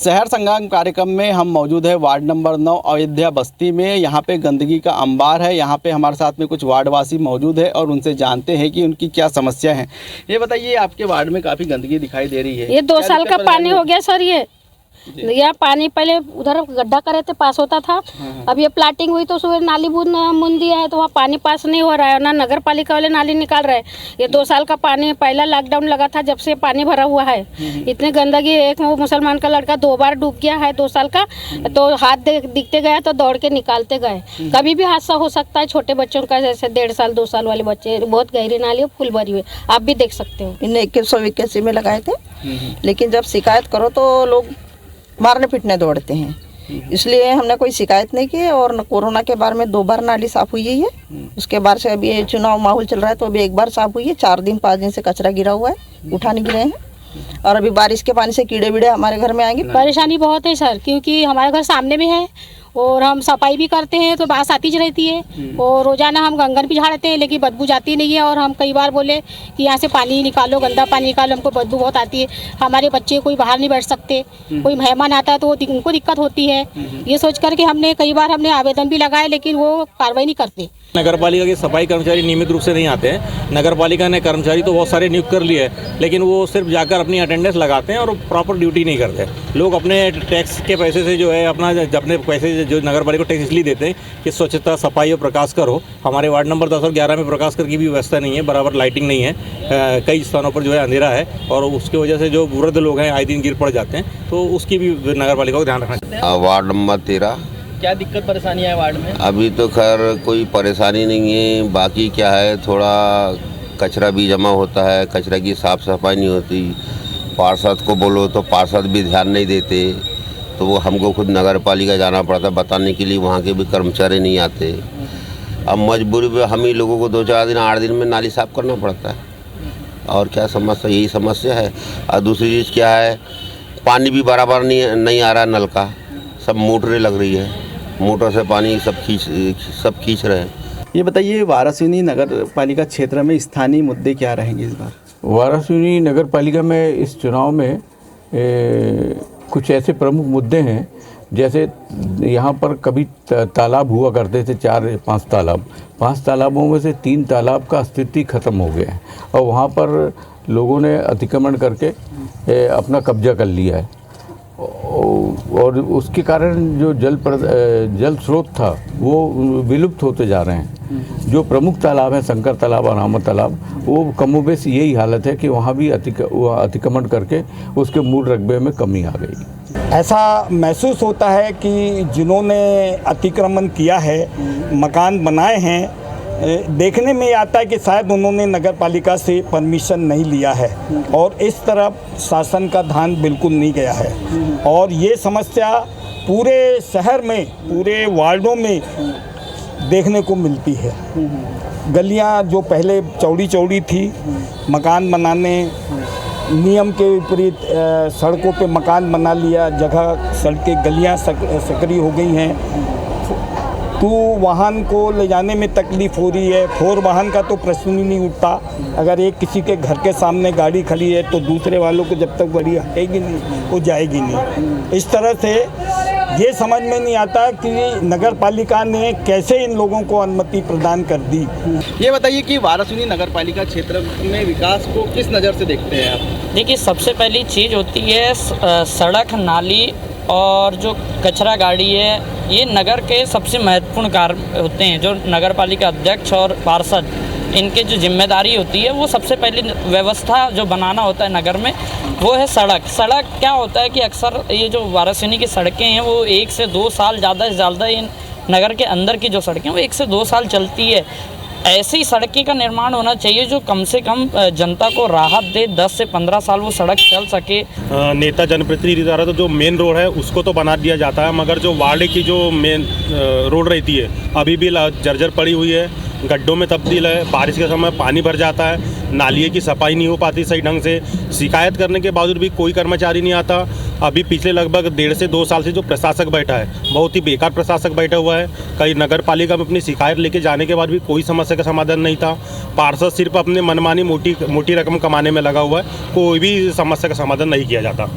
शहर संग्राम कार्यक्रम में हम मौजूद है वार्ड नंबर 9 अयोध्या बस्ती में। यहाँ पे गंदगी का अंबार है। यहाँ पे हमारे साथ में कुछ वार्डवासी मौजूद है और उनसे जानते हैं कि उनकी क्या समस्या है। ये बताइए, आपके वार्ड में काफ़ी गंदगी दिखाई दे रही है। ये 2 साल का पानी हो गया सर। यह पानी पहले उधर गड्ढा करे थे, पास होता था। अब ये प्लाटिंग हुई तो उसमें नाली मुन दिया है तो वहाँ पानी पास नहीं हो रहा है, ना नगर पालिका वाले नाली निकाल रहे हैं। ये 2 साल का पानी, पहला लॉकडाउन लगा था जब से पानी भरा हुआ है। इतनी गंदगी, एक मुसलमान का लड़का 2 बार डूब गया है 2 साल का, तो हाथ दिखते गए तो दौड़ के निकालते गए। कभी भी हादसा हो सकता है। छोटे बच्चों का जैसे 1.5 साल 2 साल वाले बच्चे, बहुत गहरी नाली फुल भरी हुई, आप भी देख सकते हो। इन्हें 2181 में लगाए थे, लेकिन जब शिकायत करो तो लोग मारने पीटने दौड़ते हैं, इसलिए हमने कोई शिकायत नहीं की। और कोरोना के बारे में 2 बार नाली साफ हुई है। उसके बाद से अभी चुनाव माहौल चल रहा है तो अभी 1 बार साफ हुई है। 4 दिन 5 दिन से कचरा गिरा हुआ है, उठा नहीं गिरे हैं। और अभी बारिश के पानी से कीड़े वीड़े हमारे घर में आएंगे। परेशानी बहुत है सर, क्योंकि हमारे घर सामने में है और हम सफाई भी करते हैं तो बास आती रहती है। और रोजाना हम गंगन भी झाड़ते हैं लेकिन बदबू जाती नहीं है। और हम कई बार बोले कि यहाँ से पानी निकालो, गंदा पानी निकालो, हमको बदबू बहुत आती है। हमारे बच्चे कोई बाहर नहीं बैठ सकते, कोई मेहमान आता है तो उनको दिक्कत होती है। ये सोच कर के हमने कई बार आवेदन भी लगाए लेकिन वो कार्रवाई नहीं करते। नगर पालिका के सफाई कर्मचारी नियमित रूप से नहीं आते हैं। नगर पालिका ने कर्मचारी तो बहुत सारे नियुक्त कर लिए हैं, लेकिन वो सिर्फ जाकर अपनी अटेंडेंस लगाते हैं और प्रॉपर ड्यूटी नहीं करते। लोग अपने टैक्स के पैसे से जो है अपने पैसे जो नगर पालिका को टैक्स इसलिए देते हैं कि स्वच्छता, सफाई और प्रकाश कर हो। हमारे वार्ड नंबर 10 और 11 में प्रकाश कर की भी व्यवस्था नहीं है, बराबर लाइटिंग नहीं है। कई स्थानों पर जो है अंधेरा है और उसकी वजह से जो वृद्ध लोग हैं आए दिन गिर पड़ जाते हैं, तो उसकी भी नगर पालिका को ध्यान रखना चाहिए। वार्ड नंबर 13, क्या दिक्कत परेशानी है वार्ड में? अभी तो खैर कोई परेशानी नहीं है। बाकी क्या है, थोड़ा कचरा भी जमा होता है, कचरा की साफ़ सफाई नहीं होती। पार्षद को बोलो तो पार्षद भी ध्यान नहीं देते, तो वो हमको खुद नगर पालिका जाना पड़ता बताने के लिए। वहाँ के भी कर्मचारी नहीं आते। अब मजबूरी में हम ही लोगों को 2-4 दिन 8 दिन में नाली साफ़ करना पड़ता है। और क्या समस्या, यही समस्या है। और दूसरी चीज़ क्या है, पानी भी बराबर नहीं आ रहा नल का, सब मोटरें लग रही है, मोटर से पानी सब खींच रहे हैं। ये बताइए, वारासिनी नगर पालिका क्षेत्र में स्थानीय मुद्दे क्या रहेंगे इस बार? वारासिनी नगर पालिका में इस चुनाव में कुछ ऐसे प्रमुख मुद्दे हैं, जैसे यहाँ पर कभी तालाब हुआ करते थे, 4-5 तालाब। 5 तालाबों में से 3 तालाब का अस्तित्व खत्म हो गया है और वहाँ पर लोगों ने अतिक्रमण करके अपना कब्जा कर लिया है। और उसके कारण जो जल स्रोत था वो विलुप्त होते जा रहे हैं। जो प्रमुख तालाब हैं, शंकर तालाब और अनामत तालाब, वो कमोबेश यही हालत है कि वहाँ भी अतिक्रमण करके उसके मूल रकबे में कमी आ गई। ऐसा महसूस होता है कि जिन्होंने अतिक्रमण किया है, मकान बनाए हैं, देखने में आता है कि शायद उन्होंने नगर पालिका से परमिशन नहीं लिया है और इस तरफ शासन का ध्यान बिल्कुल नहीं गया है। और ये समस्या पूरे शहर में, पूरे वार्डों में देखने को मिलती है। गलियां जो पहले चौड़ी थी, मकान बनाने नियम के विपरीत सड़कों पे मकान बना लिया, जगह सड़कें गलियां सकरी हो गई हैं। 2 वाहन को ले जाने में तकलीफ़ हो रही है। 4 वाहन का तो प्रश्न ही नहीं उठता। अगर एक किसी के घर के सामने गाड़ी खड़ी है तो दूसरे वालों को जब तक गाड़ी हटेगी नहीं, वो जाएगी नहीं। इस तरह से ये समझ में नहीं आता कि नगर पालिका ने कैसे इन लोगों को अनुमति प्रदान कर दी। ये बताइए कि वारासिनी नगर पालिका क्षेत्र में विकास को किस नज़र से देखते हैं आप? देखिए, सबसे पहली चीज़ होती है सड़क, नाली और जो कचरा गाड़ी है, ये नगर के सबसे महत्वपूर्ण कार्य होते हैं। जो नगर पालिका अध्यक्ष और पार्षद, इनके जो जिम्मेदारी होती है, वो सबसे पहले व्यवस्था जो बनाना होता है नगर में, वो है सड़क। सड़क क्या होता है कि अक्सर ये जो वारासिनी की सड़कें हैं वो 1 से 2 साल, ज़्यादा से ज़्यादा इन नगर के अंदर की जो सड़कें वो 1 से 2 साल चलती है। ऐसी सड़कें का निर्माण होना चाहिए जो कम से कम जनता को राहत दे, 10 से 15 साल वो सड़क चल सके। नेता जनप्रतिनिधि द्वारा तो जो मेन रोड है उसको तो बना दिया जाता है, मगर जो वार्ड की जो मेन रोड रहती है अभी भी जर्जर पड़ी हुई है, गड्ढों में तब्दील है। बारिश के समय पानी भर जाता है, नालिए की सफाई नहीं हो पाती सही ढंग से। शिकायत करने के बावजूद भी कोई कर्मचारी नहीं आता। अभी पिछले लगभग 1.5 से 2 साल से जो प्रशासक बैठा है, बहुत ही बेकार प्रशासक बैठा हुआ है। कई नगर पालिका में अपनी शिकायत लेके जाने के बाद भी कोई समस्या का समाधान नहीं था। पार्षद सिर्फ अपने मनमानी मोटी रकम कमाने में लगा हुआ है, कोई भी समस्या का समाधान नहीं किया जाता।